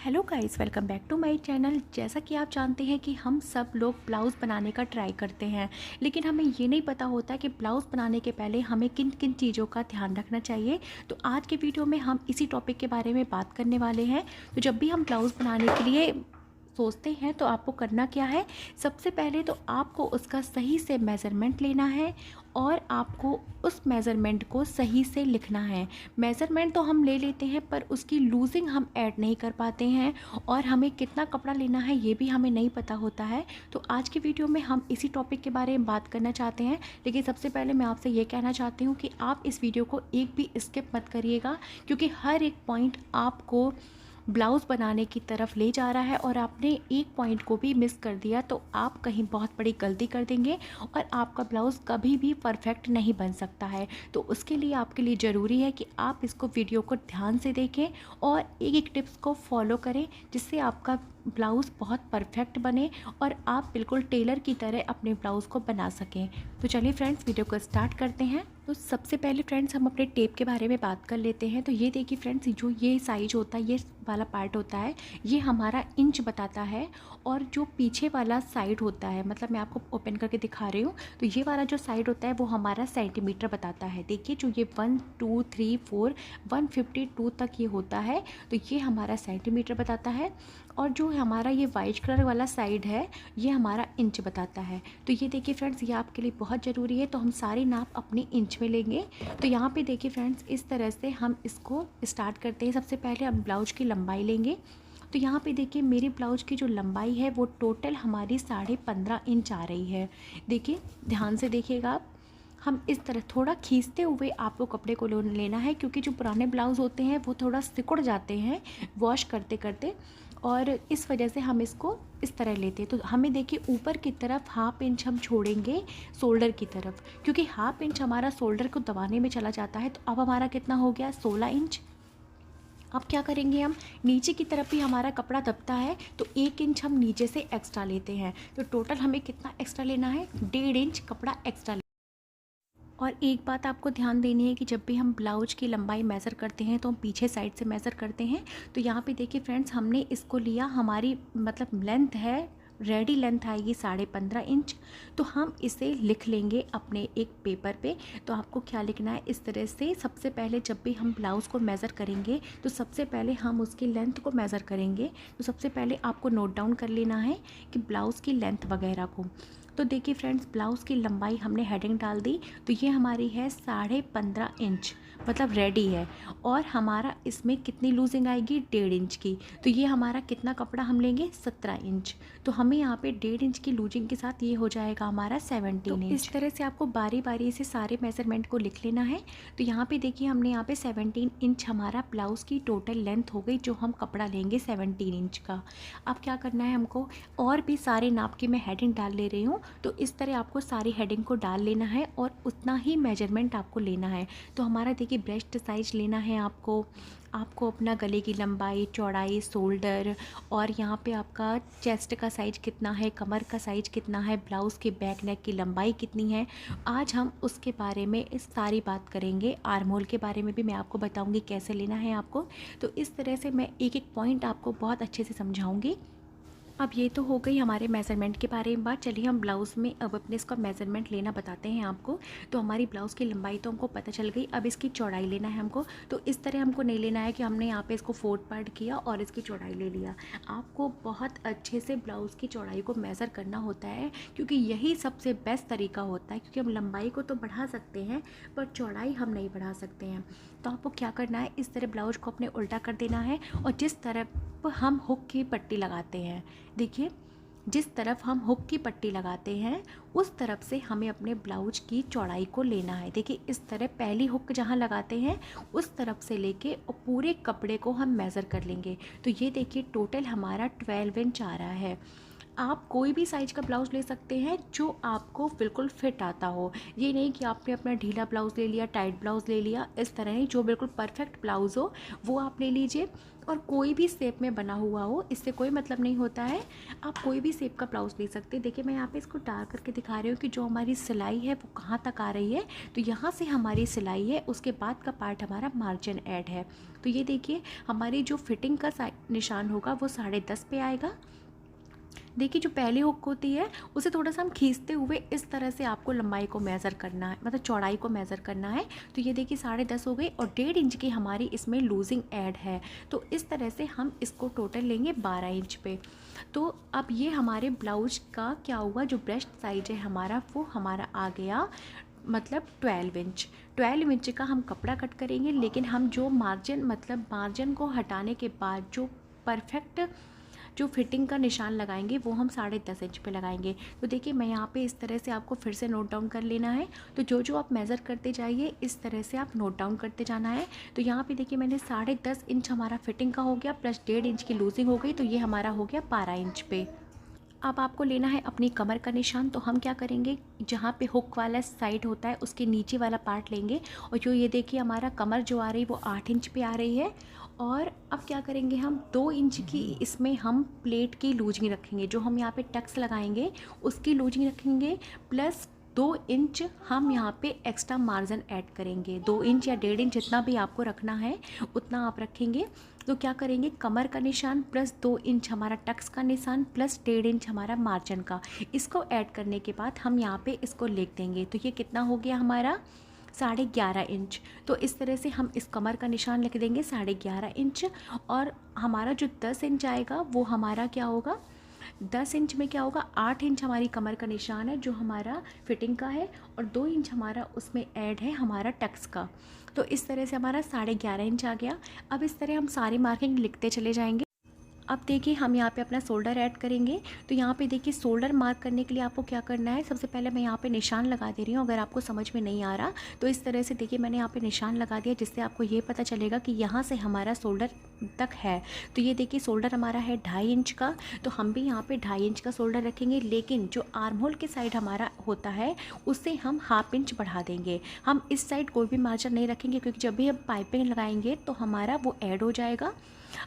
Hello guys, welcome back to my channel. जैसा कि आप जानते हैं कि हम सब लोग ब्लाउज़ बनाने का ट्राई करते हैं, लेकिन हमें ये नहीं पता होता कि ब्लाउज़ बनाने के पहले हमें किन किन चीज़ों का ध्यान रखना चाहिए। तो आज के वीडियो में हम इसी टॉपिक के बारे में बात करने वाले हैं। तो जब भी हम ब्लाउज़ बनाने के लिए सोचते हैं तो आपको करना क्या है, सबसे पहले तो आपको उसका सही से मेज़रमेंट लेना है और आपको उस मेज़रमेंट को सही से लिखना है। मेज़रमेंट तो हम ले लेते हैं पर उसकी लूज़िंग हम ऐड नहीं कर पाते हैं और हमें कितना कपड़ा लेना है ये भी हमें नहीं पता होता है। तो आज की वीडियो में हम इसी टॉपिक के बारे में बात करना चाहते हैं, लेकिन सबसे पहले मैं आपसे ये कहना चाहती हूँ कि आप इस वीडियो को एक भी स्किप मत करिएगा, क्योंकि हर एक पॉइंट आपको ब्लाउज़ बनाने की तरफ ले जा रहा है और आपने एक पॉइंट को भी मिस कर दिया तो आप कहीं बहुत बड़ी गलती कर देंगे और आपका ब्लाउज़ कभी भी परफेक्ट नहीं बन सकता है। तो उसके लिए आपके लिए ज़रूरी है कि आप इसको वीडियो को ध्यान से देखें और एक एक टिप्स को फॉलो करें, जिससे आपका ब्लाउज़ बहुत परफेक्ट बने और आप बिल्कुल टेलर की तरह अपने ब्लाउज़ को बना सकें। तो चलिए फ्रेंड्स, वीडियो को स्टार्ट करते हैं। तो सबसे पहले फ्रेंड्स हम अपने टेप के बारे में बात कर लेते हैं। तो ये देखिए फ्रेंड्स, जो ये साइज होता है, ये वाला पार्ट होता है, ये हमारा इंच बताता है। और जो पीछे वाला साइड होता है, मतलब मैं आपको ओपन करके दिखा रही हूँ, तो ये वाला जो साइड होता है वो हमारा सेंटीमीटर बताता है। देखिए जो ये 1 2 3 4 152 तक ये होता है, तो ये हमारा सेंटीमीटर बताता है। और जो हमारा ये वाइट कलर वाला साइड है, ये हमारा इंच बताता है। तो ये देखिए फ्रेंड्स, ये आपके लिए बहुत ज़रूरी है। तो हम सारे नाप अपनी इंच में लेंगे। तो यहाँ पे देखिए फ्रेंड्स, इस तरह से हम इसको स्टार्ट करते हैं। सबसे पहले हम ब्लाउज की लंबाई लेंगे। तो यहाँ पे देखिए मेरी ब्लाउज की जो लंबाई है वो टोटल हमारी 15.5 इंच आ रही है। देखिए ध्यान से देखिएगा आप, हम इस तरह थोड़ा खींचते हुए आपको कपड़े को लेना है, क्योंकि जो पुराने ब्लाउज़ होते हैं वो थोड़ा सिकुड़ जाते हैं वॉश करते करते, और इस वजह से हम इसको इस तरह लेते हैं। तो हमें देखिए ऊपर की तरफ हाफ इंच हम छोड़ेंगे शोल्डर की तरफ, क्योंकि हाफ इंच हमारा शोल्डर को दबाने में चला जाता है। तो अब हमारा कितना हो गया, 16 इंच। अब क्या करेंगे, हम नीचे की तरफ भी हमारा कपड़ा दबता है तो 1 इंच हम नीचे से एक्स्ट्रा लेते हैं। तो टोटल हमें कितना एक्स्ट्रा लेना है, 1.5 इंच कपड़ा एक्स्ट्रा। और एक बात आपको ध्यान देनी है कि जब भी हम ब्लाउज की लंबाई मेज़र करते हैं तो हम पीछे साइड से मेज़र करते हैं। तो यहाँ पे देखिए फ्रेंड्स, हमने इसको लिया, हमारी मतलब लेंथ है, रेडी लेंथ आएगी 15.5 इंच। तो हम इसे लिख लेंगे अपने एक पेपर पे। तो आपको क्या लिखना है, इस तरह से सबसे पहले जब भी हम ब्लाउज़ को मेज़र करेंगे तो सबसे पहले हम उसकी लेंथ को मेज़र करेंगे। तो सबसे पहले आपको नोट डाउन कर लेना है कि ब्लाउज़ की लेंथ वगैरह को। तो देखिए फ्रेंड्स, ब्लाउज़ की लंबाई हमने हेडिंग डाल दी, तो ये हमारी है 15.5 इंच, मतलब रेडी है। और हमारा इसमें कितनी लूजिंग आएगी, 1.5 इंच की। तो ये हमारा कितना कपड़ा हम लेंगे, 17 इंच। तो हमें यहाँ पे 1.5 इंच की लूजिंग के साथ ये हो जाएगा हमारा 17 इंच। इस तरह से आपको बारी बारी से सारे मेज़रमेंट को लिख लेना है। तो यहाँ पे देखिए हमने यहाँ पे 17 इंच हमारा ब्लाउज़ की टोटल लेंथ हो गई, जो हम कपड़ा लेंगे 17 इंच का। अब क्या करना है हमको, और भी सारे नाप की मैं हेडिंग डाल ले रही हूँ। तो इस तरह आपको सारी हेडिंग को डाल लेना है और उतना ही मेजरमेंट आपको लेना है। तो हमारा देखिए ब्रेस्ट साइज लेना है आपको अपना गले की लंबाई, चौड़ाई, शोल्डर, और यहाँ पे आपका चेस्ट का साइज कितना है, कमर का साइज कितना है, ब्लाउज़ के बैक नेक की लंबाई कितनी है। आज हम उसके बारे में इस सारी बात करेंगे। आर्म होल के बारे में भी मैं आपको बताऊँगी कैसे लेना है आपको। तो इस तरह से मैं एक एक पॉइंट आपको बहुत अच्छे से समझाऊँगी। अब ये तो हो गई हमारे मेज़रमेंट के बारे में बात। चलिए हम ब्लाउज़ में अब अपने इसका मेज़रमेंट लेना बताते हैं आपको। तो हमारी ब्लाउज़ की लंबाई तो हमको पता चल गई, अब इसकी चौड़ाई लेना है हमको। तो इस तरह हमको नहीं लेना है कि हमने यहाँ पे इसको 4 पार्ट किया और इसकी चौड़ाई ले लिया। आपको बहुत अच्छे से ब्लाउज़ की चौड़ाई को मेज़र करना होता है, क्योंकि यही सबसे बेस्ट तरीका होता है। क्योंकि हम लंबाई को तो बढ़ा सकते हैं पर चौड़ाई हम नहीं बढ़ा सकते हैं। तो आपको क्या करना है, इस तरह ब्लाउज़ को अपने उल्टा कर देना है और जिस तरफ हम हुक की पट्टी लगाते हैं, देखिए जिस तरफ हम हुक की पट्टी लगाते हैं उस तरफ से हमें अपने ब्लाउज की चौड़ाई को लेना है। देखिए इस तरह पहली हुक जहाँ लगाते हैं उस तरफ से लेके और पूरे कपड़े को हम मेज़र कर लेंगे। तो ये देखिए टोटल हमारा 12 इंच आ रहा है। आप कोई भी साइज़ का ब्लाउज़ ले सकते हैं जो आपको बिल्कुल फिट आता हो। ये नहीं कि आपने अपना ढीला ब्लाउज़ ले लिया, टाइट ब्लाउज़ ले लिया, इस तरह नहीं। जो बिल्कुल परफेक्ट ब्लाउज़ हो वो आप ले लीजिए, और कोई भी शेप में बना हुआ हो, इससे कोई मतलब नहीं होता है। आप कोई भी शेप का ब्लाउज़ ले सकते हैं। देखिए मैं यहाँ पे इसको डार्क करके दिखा रही हूँ कि जो हमारी सिलाई है वो कहाँ तक आ रही है। तो यहाँ से हमारी सिलाई है, उसके बाद का पार्ट हमारा मार्जिन ऐड है। तो ये देखिए हमारी जो फिटिंग का निशान होगा वो 10.5 पे आएगा। देखिए जो पहली हुक होती है उसे थोड़ा सा हम खींचते हुए इस तरह से आपको लंबाई को मेज़र करना है, मतलब चौड़ाई को मेज़र करना है। तो ये देखिए 10.5 हो गई, और 1.5 इंच की हमारी इसमें लूजिंग ऐड है। तो इस तरह से हम इसको टोटल लेंगे 12 इंच पे। तो अब ये हमारे ब्लाउज का क्या हुआ, जो ब्रेस्ट साइज है हमारा वो हमारा आ गया मतलब 12 इंच का हम कपड़ा कट करेंगे। लेकिन हम जो मार्जिन, मतलब मार्जिन को हटाने के बाद जो परफेक्ट जो फिटिंग का निशान लगाएंगे वो हम 10.5 इंच पे लगाएंगे। तो देखिए मैं यहाँ पे इस तरह से आपको फिर से नोट डाउन कर लेना है। तो जो जो आप मेज़र करते जाइए इस तरह से आप नोट डाउन करते जाना है। तो यहाँ पे देखिए मैंने 10.5 इंच हमारा फिटिंग का हो गया, प्लस 1.5 इंच की लूजिंग हो गई, तो ये हमारा हो गया 12 इंच पे। अब आपको लेना है अपनी कमर का निशान। तो हम क्या करेंगे, जहाँ पे हुक वाला साइड होता है उसके नीचे वाला पार्ट लेंगे, और जो ये देखिए हमारा कमर जो आ रही है वो 8 इंच पे आ रही है। और अब क्या करेंगे, हम 2 इंच की इसमें हम प्लेट की लूजिंग रखेंगे। जो हम यहाँ पे टक्स लगाएंगे उसकी लूजिंग रखेंगे, प्लस 2 इंच हम यहाँ पे एक्स्ट्रा मार्जिन ऐड करेंगे। 2 इंच या 1.5 इंच जितना भी आपको रखना है उतना आप रखेंगे। तो क्या करेंगे, कमर का निशान प्लस 2 इंच हमारा टक्स का निशान प्लस 1.5 इंच हमारा मार्जिन का, इसको ऐड करने के बाद हम यहाँ पे इसको लिख देंगे। तो ये कितना हो गया हमारा 11.5 इंच। तो इस तरह से हम इस कमर का निशान लिख देंगे 11.5 इंच। और हमारा जो 10 इंच आएगा वो हमारा क्या होगा, 10 इंच में क्या होगा, 8 इंच हमारी कमर का निशान है जो हमारा फिटिंग का है, और 2 इंच हमारा उसमें ऐड है हमारा टक्स का। तो इस तरह से हमारा 11.5 इंच आ गया। अब इस तरह हम सारी मार्किंग लिखते चले जाएंगे। अब देखिए हम यहाँ पे अपना शोल्डर ऐड करेंगे। तो यहाँ पे देखिए शोल्डर मार्क करने के लिए आपको क्या करना है, सबसे पहले मैं यहाँ पे निशान लगा दे रही हूँ। अगर आपको समझ में नहीं आ रहा तो इस तरह से देखिए मैंने यहाँ पे निशान लगा दिया, जिससे आपको ये पता चलेगा कि यहाँ से हमारा शोल्डर तक है। तो ये देखिए शोल्डर हमारा है 2.5 इंच का, तो हम भी यहाँ पे 2.5 इंच का शोल्डर रखेंगे। लेकिन जो आर्म होल के साइड हमारा होता है उससे हम 1/2 इंच बढ़ा देंगे। हम इस साइड कोई भी मार्जिन नहीं रखेंगे, क्योंकि जब भी हम पाइपिंग लगाएंगे तो हमारा वो ऐड हो जाएगा।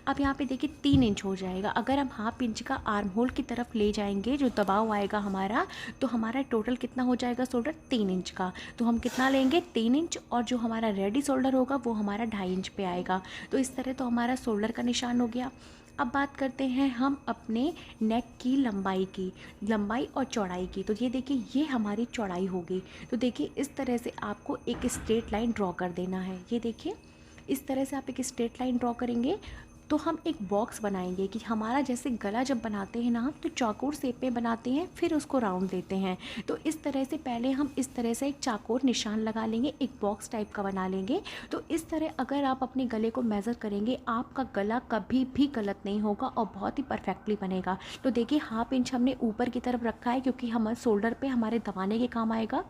अब यहाँ पे देखिए 3 इंच हो जाएगा। अगर हम 1/2 इंच का आर्म होल की तरफ ले जाएंगे, जो दबाव आएगा हमारा, तो हमारा टोटल कितना हो जाएगा शोल्डर, 3 इंच का। तो हम कितना लेंगे, 3 इंच, और जो हमारा रेडी शोल्डर होगा वो हमारा 2.5 इंच पे आएगा। तो इस तरह तो हमारा शोल्डर का निशान हो गया। अब बात करते हैं हम अपने नेक की लंबाई और चौड़ाई की। तो ये देखिए ये हमारी चौड़ाई होगी। तो देखिए इस तरह से आपको एक स्ट्रेट लाइन ड्रॉ कर देना है। ये देखिए इस तरह से आप एक स्ट्रेट लाइन ड्रॉ करेंगे। तो हम एक बॉक्स बनाएंगे कि हमारा जैसे गला जब बनाते हैं ना हम, तो चौकोर शेप में बनाते हैं, फिर उसको राउंड देते हैं। तो इस तरह से पहले हम इस तरह से एक चाकोर निशान लगा लेंगे, एक बॉक्स टाइप का बना लेंगे। तो इस तरह अगर आप अपने गले को मेज़र करेंगे, आपका गला कभी भी गलत नहीं होगा और बहुत ही परफेक्टली बनेगा। तो देखिए 1/2 इंच हमने ऊपर की तरफ रखा है, क्योंकि हमारे शोल्डर पे हमारे दबाने के काम आएगा।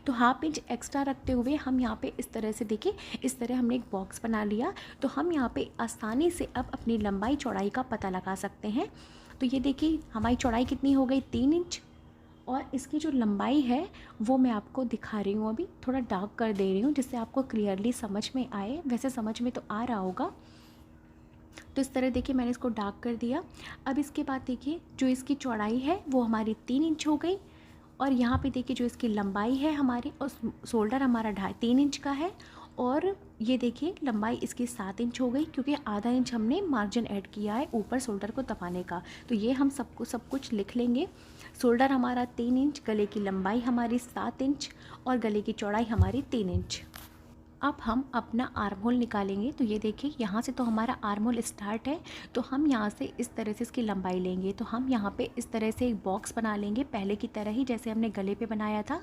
तो 1/2 इंच एक्स्ट्रा रखते हुए हम यहाँ पे इस तरह से देखिए, इस तरह हमने एक बॉक्स बना लिया। तो हम यहाँ पे आसानी से अब अपनी लंबाई चौड़ाई का पता लगा सकते हैं। तो ये देखिए हमारी चौड़ाई कितनी हो गई, 3 इंच, और इसकी जो लंबाई है वो मैं आपको दिखा रही हूँ। अभी थोड़ा डार्क कर दे रही हूँ जिससे आपको क्लियरली समझ में आए। वैसे समझ में तो आ रहा होगा। तो इस तरह देखिए मैंने इसको डार्क कर दिया। अब इसके बाद देखिए जो इसकी चौड़ाई है वो हमारी 3 इंच हो गई, और यहाँ पे देखिए जो इसकी लंबाई है हमारी, और शोल्डर हमारा 3 इंच का है, और ये देखिए लंबाई इसकी 7 इंच हो गई, क्योंकि आधा इंच हमने मार्जिन ऐड किया है ऊपर शोल्डर को दबाने का। तो ये हम सब कुछ लिख लेंगे। शोल्डर हमारा 3 इंच, गले की लंबाई हमारी 7 इंच, और गले की चौड़ाई हमारी 3 इंच। अब हम अपना आर्म होल निकालेंगे। तो ये देखिए यहाँ से तो हमारा आर्म होल स्टार्ट है। तो हम यहाँ से इस तरह से इसकी लंबाई लेंगे। तो हम यहाँ पे इस तरह से एक बॉक्स बना लेंगे, पहले की तरह ही जैसे हमने गले पे बनाया था।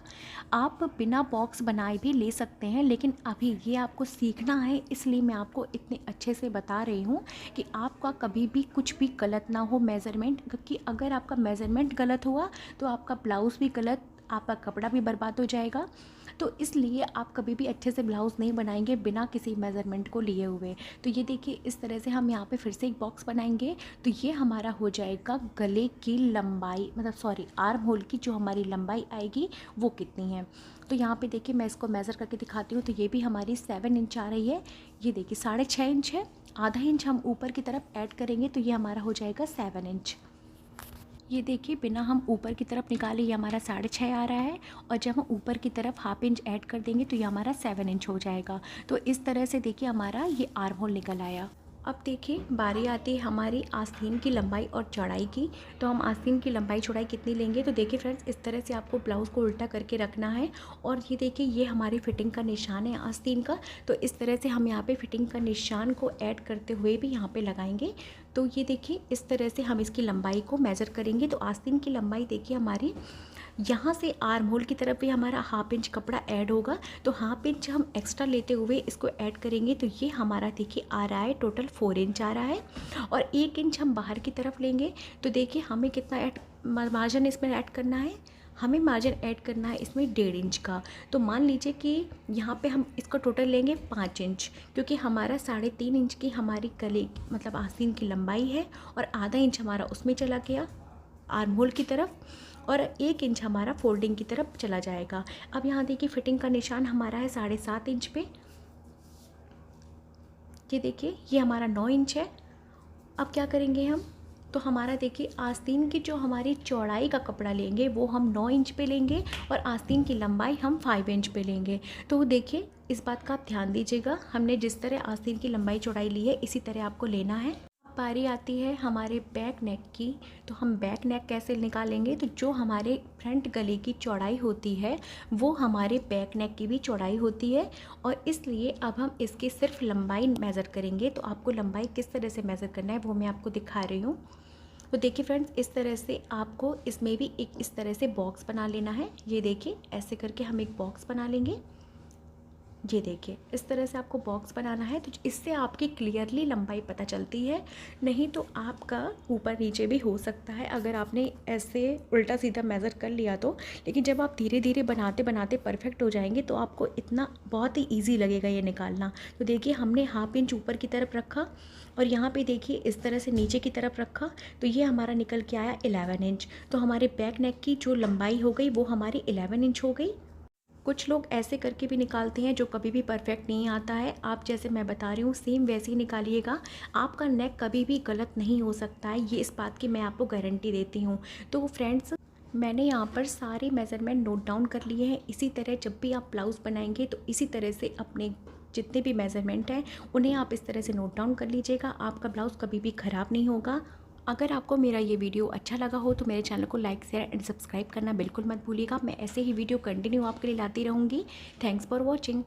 आप बिना बॉक्स बनाए भी ले सकते हैं, लेकिन अभी ये आपको सीखना है, इसलिए मैं आपको इतने अच्छे से बता रही हूँ कि आपका कभी भी कुछ भी गलत ना हो मेज़रमेंट। क्योंकि अगर आपका मेज़रमेंट गलत हुआ तो आपका ब्लाउज़ भी गलत, आपका कपड़ा भी बर्बाद हो जाएगा। तो इसलिए आप कभी भी अच्छे से ब्लाउज़ नहीं बनाएंगे बिना किसी मेज़रमेंट को लिए हुए। तो ये देखिए इस तरह से हम यहाँ पे फिर से एक बॉक्स बनाएंगे। तो ये हमारा हो जाएगा गले की लंबाई, मतलब सॉरी आर्म होल की जो हमारी लंबाई आएगी वो कितनी है। तो यहाँ पे देखिए मैं इसको मेज़र करके दिखाती हूँ। तो ये भी हमारी 7 इंच आ रही है। ये देखिए 6.5 इंच है, आधा इंच हम ऊपर की तरफ ऐड करेंगे तो ये हमारा हो जाएगा 7 इंच। ये देखिए बिना हम ऊपर की तरफ निकाले ये हमारा 6.5 आ रहा है, और जब हम ऊपर की तरफ हाफ इंच ऐड कर देंगे तो ये हमारा 7 इंच हो जाएगा। तो इस तरह से देखिए हमारा ये आर्म होल निकल आया। अब देखिए बारी आती है हमारी आस्तीन की लंबाई और चौड़ाई की। तो हम आस्तीन की लंबाई चौड़ाई कितनी लेंगे, तो देखिए फ्रेंड्स इस तरह से आपको ब्लाउज़ को उल्टा करके रखना है। और ये देखिए ये हमारी फिटिंग का निशान है आस्तीन का। तो इस तरह से हम यहाँ पे फिटिंग का निशान को ऐड करते हुए भी यहाँ पे लगाएंगे। तो ये देखिए इस तरह से हम इसकी लंबाई को मेज़र करेंगे। तो आस्तीन की लंबाई देखिए हमारी यहाँ से आर्म होल की तरफ भी हमारा हाफ इंच कपड़ा ऐड होगा। तो हाफ इंच हम एक्स्ट्रा लेते हुए इसको ऐड करेंगे। तो ये हमारा देखिए आ रहा है टोटल 4 इंच आ रहा है, और 1 इंच हम बाहर की तरफ लेंगे। तो देखिए हमें कितना ऐड मार्जिन इसमें ऐड करना है, हमें मार्जिन ऐड करना है इसमें 1.5 इंच का। तो मान लीजिए कि यहाँ पे हम इसका टोटल लेंगे 5 इंच, क्योंकि हमारा 3.5 इंच की हमारी गले मतलब आस्तीन की लंबाई है, और आधा इंच हमारा उसमें चला गया आर्म होल की तरफ, और 1 इंच हमारा फोल्डिंग की तरफ चला जाएगा। अब यहाँ देखिए फिटिंग का निशान हमारा है 7.5 इंच पे। ये देखिए ये हमारा 9 इंच है। अब क्या करेंगे हम, तो हमारा देखिए आस्तीन की जो हमारी चौड़ाई का कपड़ा लेंगे वो हम 9 इंच पे लेंगे, और आस्तीन की लंबाई हम 5 इंच पे लेंगे। तो देखिए इस बात का आप ध्यान दीजिएगा, हमने जिस तरह आस्तीन की लंबाई चौड़ाई ली है इसी तरह आपको लेना है। बारी आती है हमारे बैक नेक की। तो हम बैक नेक कैसे निकालेंगे, तो जो हमारे फ्रंट गले की चौड़ाई होती है वो हमारे बैक नेक की भी चौड़ाई होती है, और इसलिए अब हम इसकी सिर्फ लंबाई मेज़र करेंगे। तो आपको लंबाई किस तरह से मेज़र करना है वो मैं आपको दिखा रही हूँ। तो देखिए फ्रेंड्स इस तरह से आपको इसमें भी एक इस तरह से बॉक्स बना लेना है। ये देखिए ऐसे करके हम एक बॉक्स बना लेंगे। ये देखिए इस तरह से आपको बॉक्स बनाना है। तो इससे आपकी क्लियरली लंबाई पता चलती है, नहीं तो आपका ऊपर नीचे भी हो सकता है अगर आपने ऐसे उल्टा सीधा मेज़र कर लिया तो। लेकिन जब आप धीरे धीरे बनाते बनाते परफेक्ट हो जाएंगे तो आपको इतना बहुत ही ईजी लगेगा ये निकालना। तो देखिए हमने हाफ इंच ऊपर की तरफ रखा, और यहाँ पे देखिए इस तरह से नीचे की तरफ रखा। तो ये हमारा निकल के आया 11 इंच। तो हमारे बैक नेक की जो लंबाई हो गई वो हमारी 11 इंच हो गई। कुछ लोग ऐसे करके भी निकालते हैं जो कभी भी परफेक्ट नहीं आता है। आप जैसे मैं बता रही हूँ सेम वैसे ही निकालिएगा, आपका नेक कभी भी गलत नहीं हो सकता है, ये इस बात की मैं आपको गारंटी देती हूँ। तो फ्रेंड्स मैंने यहाँ पर सारे मेज़रमेंट नोट डाउन कर लिए हैं। इसी तरह जब भी आप ब्लाउज़ बनाएंगे तो इसी तरह से अपने जितने भी मेज़रमेंट हैं उन्हें आप इस तरह से नोट डाउन कर लीजिएगा, आपका ब्लाउज़ कभी भी ख़राब नहीं होगा। अगर आपको मेरा ये वीडियो अच्छा लगा हो तो मेरे चैनल को लाइक शेयर एंड सब्सक्राइब करना बिल्कुल मत भूलिएगा। मैं ऐसे ही वीडियो कंटिन्यू आपके लिए लाती रहूँगी। Thanks for watching.